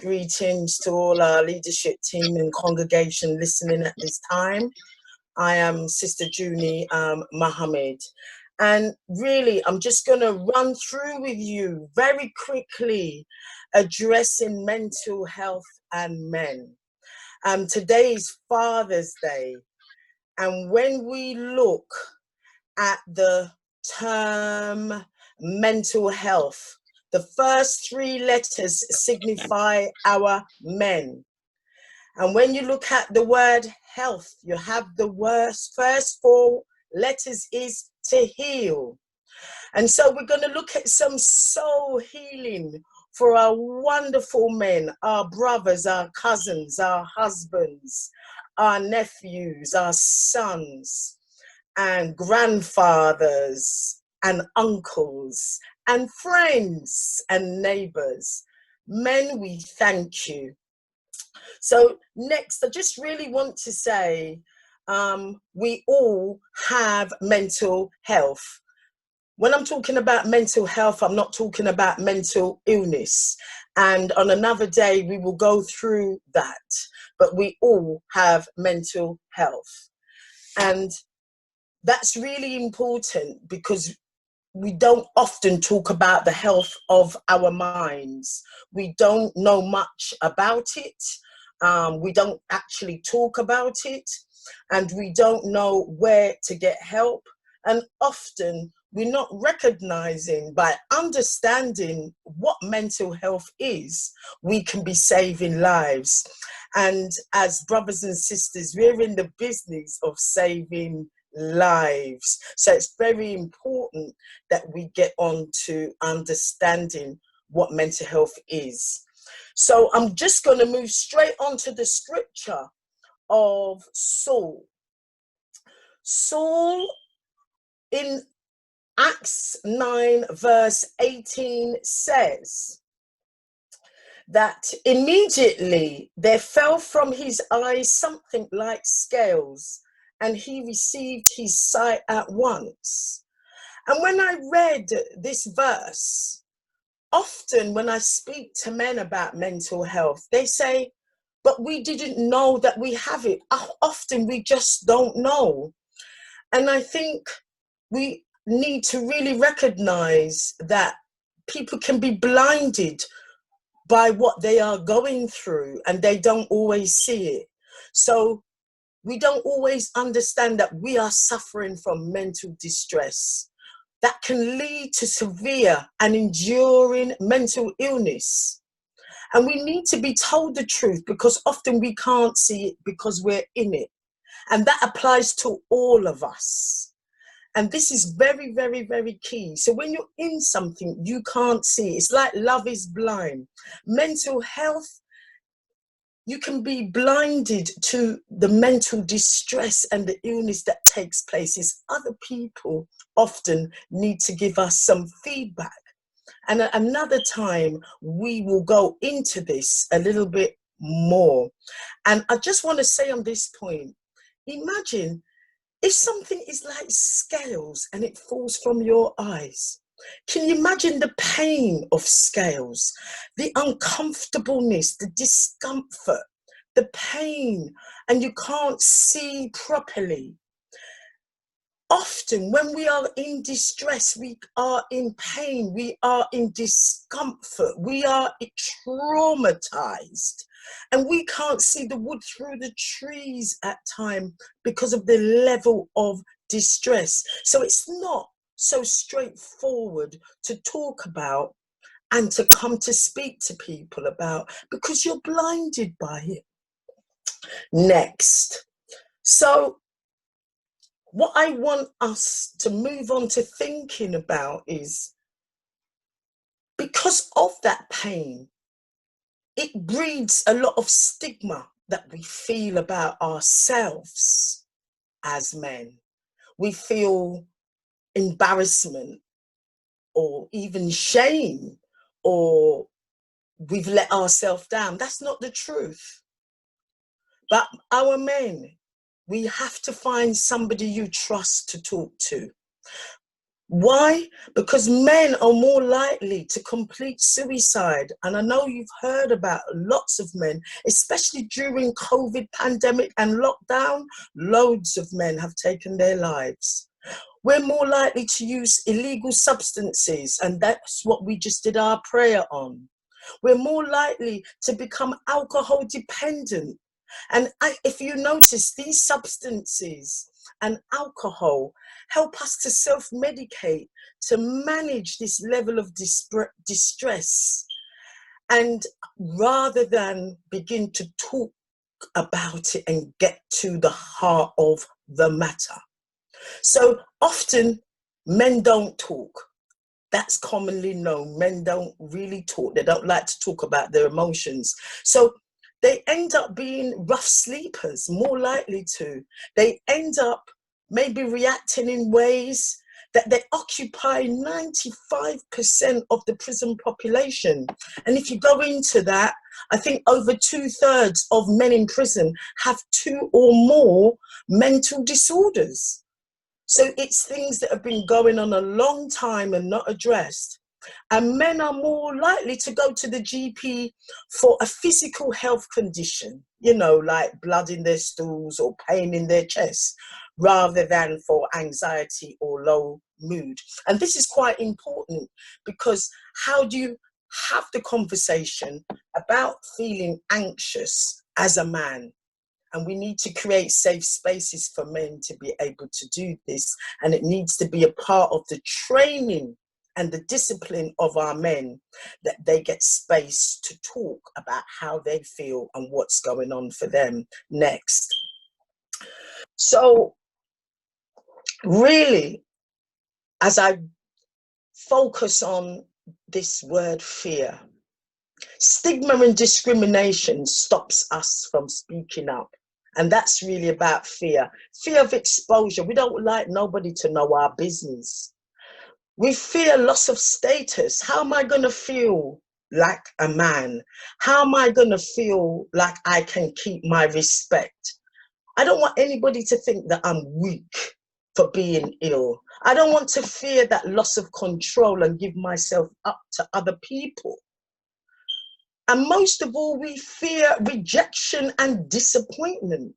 Greetings to all our leadership team and congregation listening at this time. I am Sister Juney Muhamed. And really, I'm just going to run through with you very quickly addressing mental health and men. Today is Father's Day. And when we look at the term mental health, the first three letters signify our men. And when you look at the word health, you have the first four letters is to heal. And so we're going to look at some soul healing for our wonderful men, our brothers, our cousins, our husbands, our nephews, our sons, and grandfathers, and uncles, and friends, and neighbors. Men, we thank you. So next, I just really want to say, we all have mental health. When I'm talking about mental health, I'm not talking about mental illness. And on another day, we will go through that. But we all have mental health. And that's really important because we don't often talk about the health of our minds. We don't know much about it. We don't actually talk about it. And we don't know where to get help. And often we're not recognizing, by understanding what mental health is, we can be saving lives. And as brothers and sisters, we're in the business of saving lives. So it's very important that we get on to understanding what mental health is. So I'm just going to move straight on to the scripture of Saul. Saul in Acts 9 verse 18 says that immediately there fell from his eyes something like scales, and he received his sight at once. And when I read this verse, often when I speak to men about mental health, they say, but we didn't know that we have it. Often we just don't know. And I think we need to really recognize that people can be blinded by what they are going through and they don't always see it. So we don't always understand that we are suffering from mental distress that can lead to severe and enduring mental illness. And we need to be told the truth because often we can't see it because we're in it. And that applies to all of us. And this is very, very, very key. So when you're in something you can't see, it's like love is blind. Mental health, you can be blinded to the mental distress and the illness that takes place. It's other people often need to give us some feedback. And at another time, we will go into this a little bit more. And I just want to say on this point, imagine if something is like scales and it falls from your eyes. Can you imagine the pain of scales, the uncomfortableness, the discomfort, the pain, and you can't see properly? Often when we are in distress, we are in pain, we are in discomfort, we are traumatized, and we can't see the wood through the trees at times because of the level of distress. So it's not so straightforward to talk about and to come to speak to people about because you're blinded by it. Next. So what I want us to move on to thinking about is, because of that pain, it breeds a lot of stigma that we feel about ourselves as men. We feel embarrassment or even shame, or we've let ourselves down. That's not the truth. But our men, we have to find somebody you trust to talk to. Why? Because men are more likely to complete suicide. And I know you've heard about lots of men, especially during COVID pandemic and lockdown, loads of men have taken their lives. We're more likely to use illegal substances, and that's what we just did our prayer on. We're more likely to become alcohol dependent. And if you notice, these substances and alcohol help us to self-medicate, to manage this level of distress. And rather than begin to talk about it and get to the heart of the matter. So often men don't talk. That's commonly known. Men don't really talk. They don't like to talk about their emotions. So they end up being rough sleepers, more likely to. They end up maybe reacting in ways that they occupy 95% of the prison population. And if you go into that, I think over 2/3 of men in prison have 2 or more mental disorders. So it's things that have been going on a long time and not addressed. And men are more likely to go to the GP for a physical health condition, you know, like blood in their stools or pain in their chest, rather than for anxiety or low mood. And this is quite important, because how do you have the conversation about feeling anxious as a man? And we need to create safe spaces for men to be able to do this. And it needs to be a part of the training and the discipline of our men, that they get space to talk about how they feel and what's going on for them next. So really, as I focus on this word fear, stigma and discrimination stops us from speaking up. And that's really about fear. Fear of exposure. We don't like nobody to know our business. We fear loss of status. How am I going to feel like a man? How am I going to feel like I can keep my respect? I don't want anybody to think that I'm weak for being ill. I don't want to fear that loss of control and give myself up to other people. And most of all, we fear rejection and disappointment.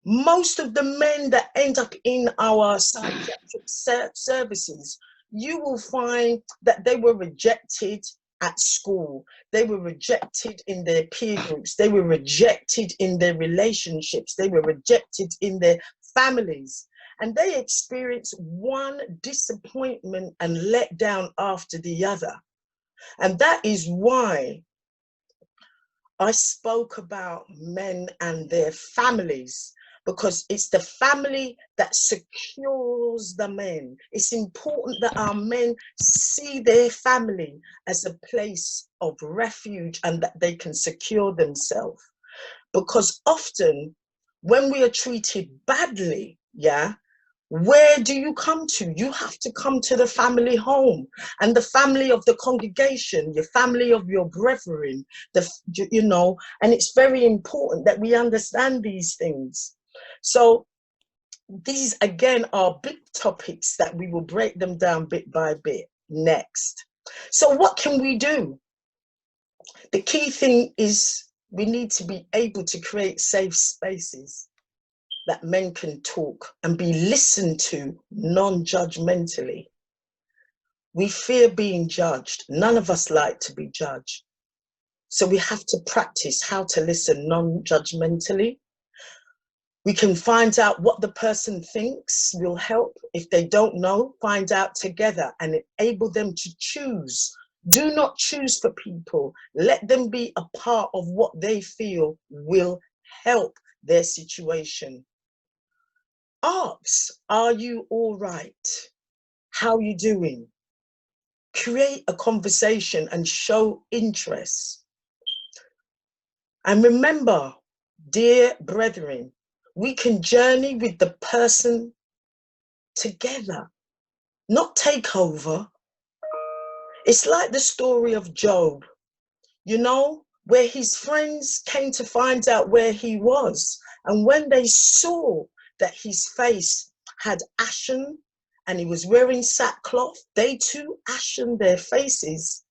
Most of the men that end up in our psychiatric services, you will find that they were rejected at school. They were rejected in their peer groups. They were rejected in their relationships. They were rejected in their families. And they experience one disappointment and letdown after the other. And that is why I spoke about men and their families, because it's the family that secures the men. It's important that our men see their family as a place of refuge and that they can secure themselves. Because often when we are treated badly, where do you come to? You have to come to the family home and the family of the congregation, your family of your brethren, and it's very important that we understand these things. So these again are big topics that we will break them down bit by bit next. So what can we do? The key thing is we need to be able to create safe spaces that men can talk and be listened to non-judgmentally. We fear being judged. None of us like to be judged. So we have to practice how to listen non-judgmentally. We can find out what the person thinks will help. If they don't know, find out together and enable them to choose. Do not choose for people. Let them be a part of what they feel will help their situation. Ask, are you all right? How are you doing? Create a conversation and show interest. And remember, dear brethren, we can journey with the person together, not take over. It's like the story of Job, where his friends came to find out where he was. And when they saw that his face had ashen and he was wearing sackcloth, they too ashen their faces,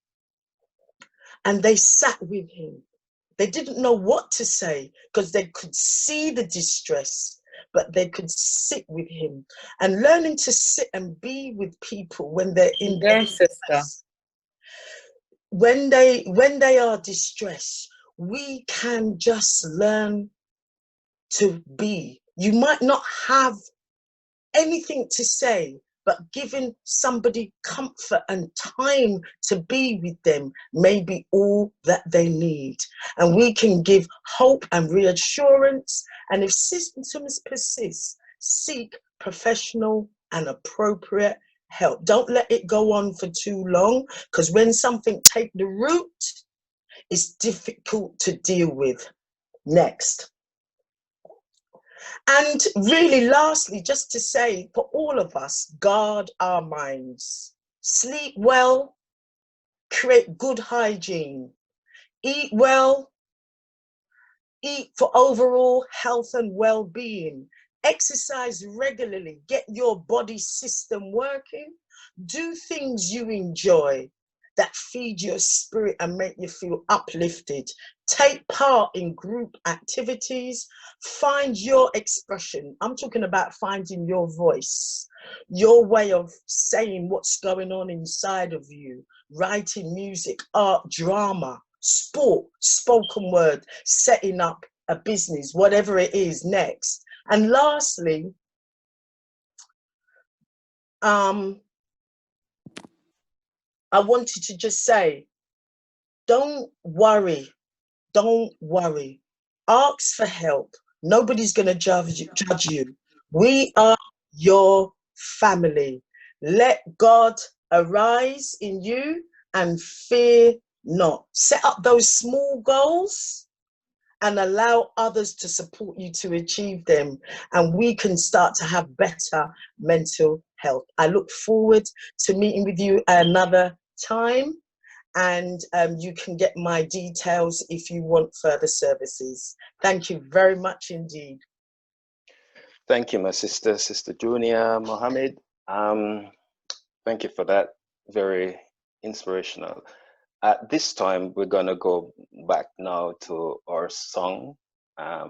and they sat with him. They didn't know what to say because they could see the distress, but they could sit with him. And learning to sit and be with people when they're in distress, when they are distressed, we can just learn to be. You might not have anything to say, but giving somebody comfort and time to be with them may be all that they need. And we can give hope and reassurance. And if symptoms persist, seek professional and appropriate help. Don't let it go on for too long, because when something takes the root, it's difficult to deal with. Next. And really, lastly, just to say, for all of us, guard our minds, sleep well, create good hygiene, eat well, eat for overall health and well-being, exercise regularly, get your body system working, do things you enjoy that feed your spirit and make you feel uplifted. Take part in group activities, find your expression. I'm talking about finding your voice, your way of saying what's going on inside of you, writing music, art, drama, sport, spoken word, setting up a business, whatever it is. Next. And lastly, I wanted to just say, don't worry. Don't worry. Ask for help. Nobody's going to judge you. We are your family. Let God arise in you and fear not. Set up those small goals and allow others to support you to achieve them. And we can start to have better mental health. I look forward to meeting with you another time. And you can get my details if you want further services. Thank you very much indeed. Thank you, my sister Juney, Muhamed. Thank you for that. Very inspirational. At this time, we're gonna go back now to our song,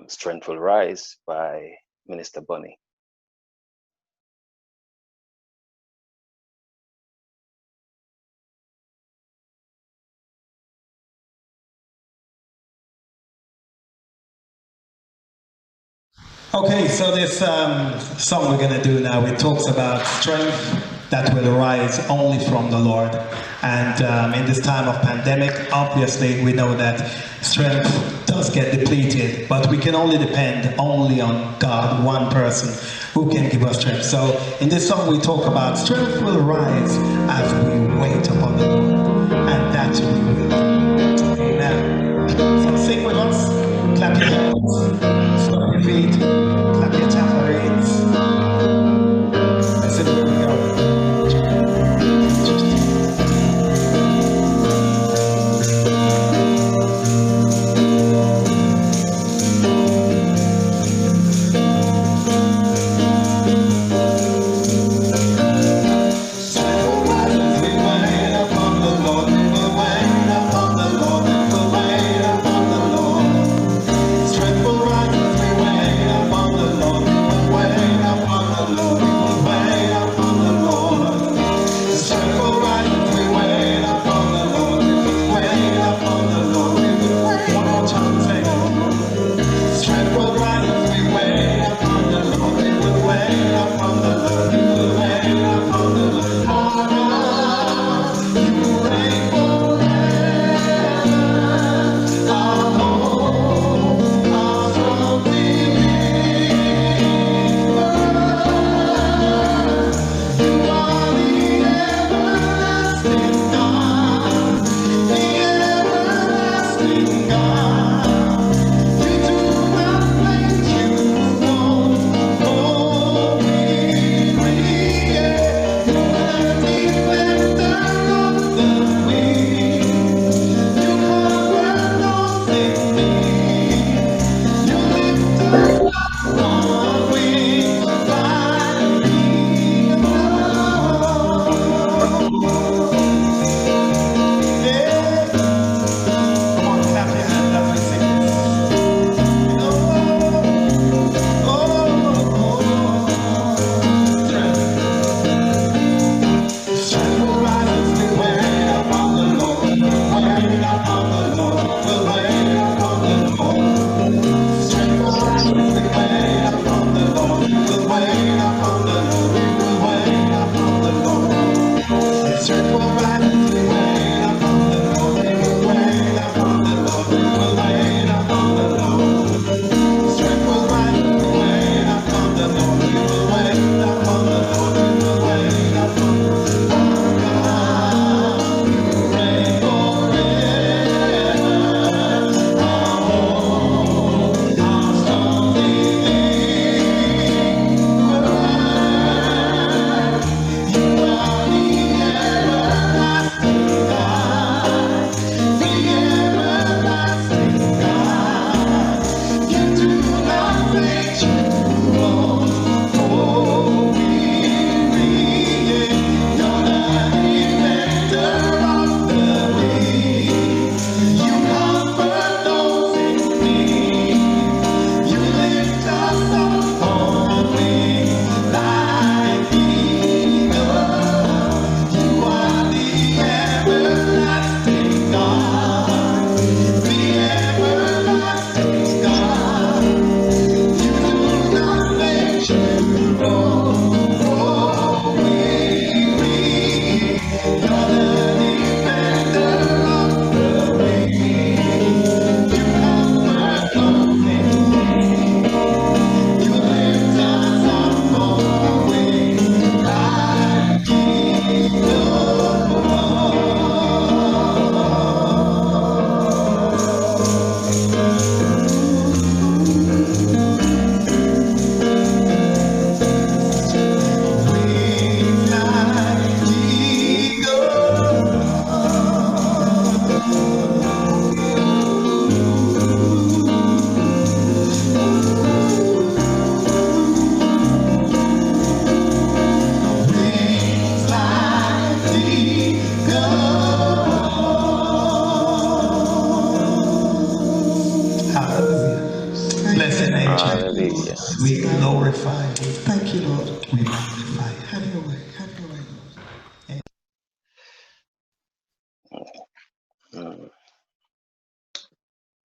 Strength Will Rise by Minister Bunny. Okay, so this song we're going to do now, it talks about strength that will arise only from the Lord. And in this time of pandemic, obviously we know that strength does get depleted, but we can only depend only on God, one person who can give us strength. So in this song we talk about strength will rise as we wait upon the Lord, and that we will do. Amen. So sing with us, clap your hands, stomp your feet, clap your tambourines. Let's see where we go. Strength will rise. glorify you. Thank you, Lord. We magnify you. Have your way. Have your way, Lord.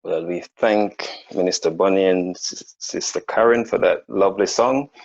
Well, we thank Minister Bonnie and Sister Karen for that lovely song.